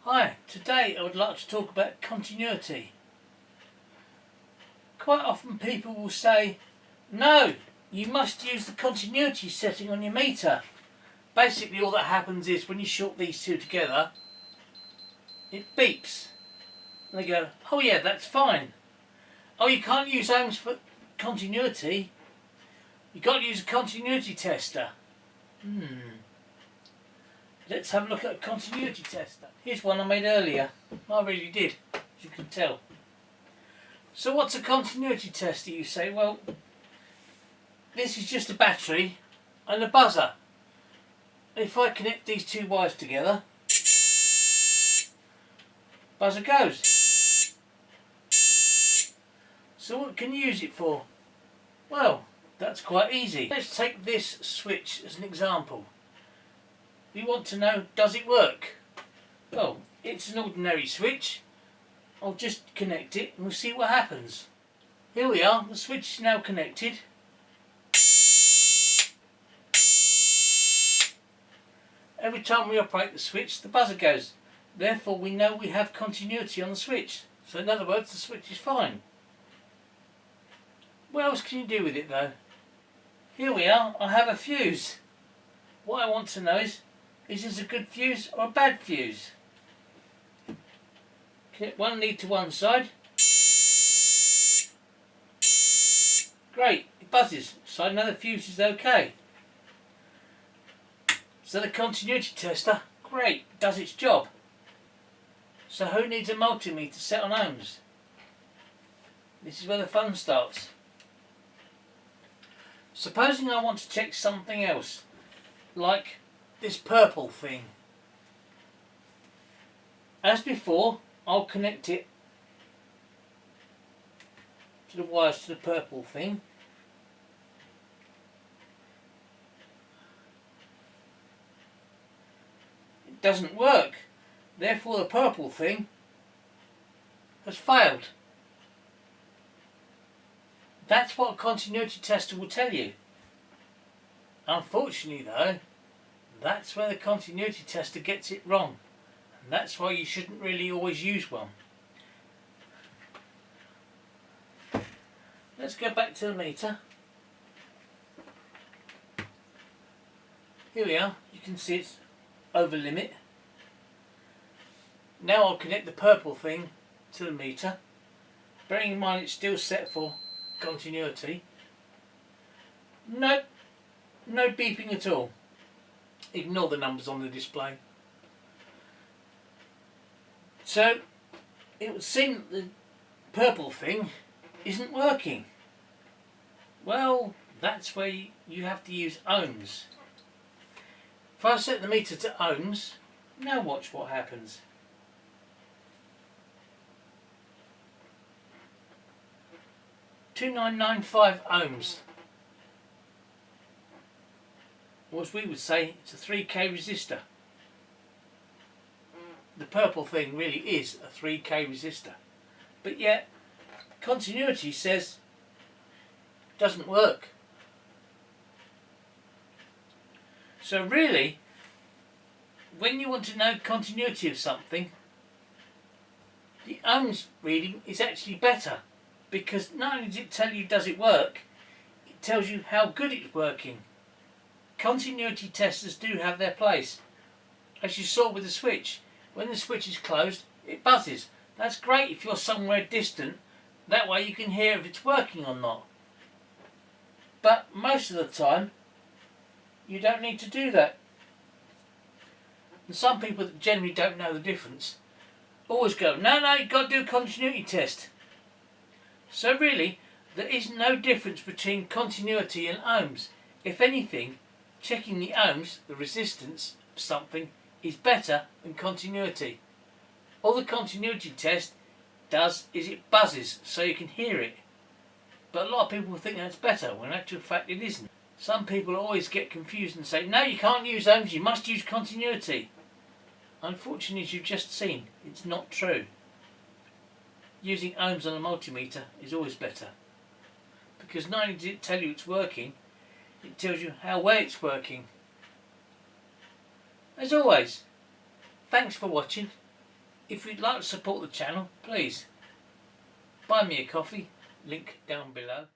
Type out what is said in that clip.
Hi, today I would like to talk about continuity. Quite often people will say, no, you must use the continuity setting on your meter. Basically all that happens is when you short these two together, it beeps. And they go, oh yeah, that's fine. Oh, you can't use ohms for continuity. You've got to use a continuity tester. Let's have a look at a continuity tester. Here's one I made earlier. I really did, as you can tell. So what's a continuity tester, you say? Well, this is just a battery and a buzzer. If I connect these two wires together, buzzer goes. So what can you use it for? Well, that's quite easy. Let's take this switch as an example. We want to know, does it work? Well, it's an ordinary switch. I'll just connect it and we'll see what happens. Here we are, the switch is now connected. Every time we operate the switch, the buzzer goes. Therefore we know we have continuity on the switch. So in other words, the switch is fine. What else can you do with it though? Here we are, I have a fuse. What I want to know is this a good fuse or a bad fuse? Connect one lead to one side. Great, it buzzes, so I know the fuse is okay. So the continuity tester, great, does its job. So who needs a multimeter set on ohms? This is where the fun starts. Supposing I want to check something else, like this purple thing. As before, I'll connect it to the wires to the purple thing. It doesn't work. Therefore the purple thing has failed. That's what a continuity tester will tell you. Unfortunately though, that's where the continuity tester gets it wrong. And that's why you shouldn't really always use one. Let's go back to the meter. Here we are, you can see it's over limit. Now I'll connect the purple thing to the meter, bearing in mind it's still set for continuity. Nope, no beeping at all. Ignore the numbers on the display. So it would seem that the purple thing isn't working. Well, that's where you have to use ohms. If I set the meter to ohms, now watch what happens. .2995 ohms. Or as we would say, it's a 3K resistor. The purple thing really is a 3K resistor. But yet, continuity says it doesn't work. So really, when you want to know continuity of something, the ohms reading is actually better. Because not only does it tell you does it work, it tells you how good it's working. Continuity testers do have their place. As you saw with the switch, when the switch is closed, it buzzes. That's great if you're somewhere distant, that way you can hear if it's working or not. But most of the time, you don't need to do that. And some people that generally don't know the difference always go, no, you've got to do a continuity test. So really, there is no difference between continuity and ohms. If anything, checking the ohms, the resistance of something, is better than continuity. All the continuity test does is it buzzes so you can hear it. But a lot of people think that's better, when in actual fact it isn't. Some people always get confused and say, no, you can't use ohms, you must use continuity. Unfortunately, as you've just seen, it's not true. Using ohms on a multimeter is always better. Because not only does it tell you it's working, it tells you how well it's working. As always, thanks for watching. if you'd like to support the channel, please buy me a coffee, link down below.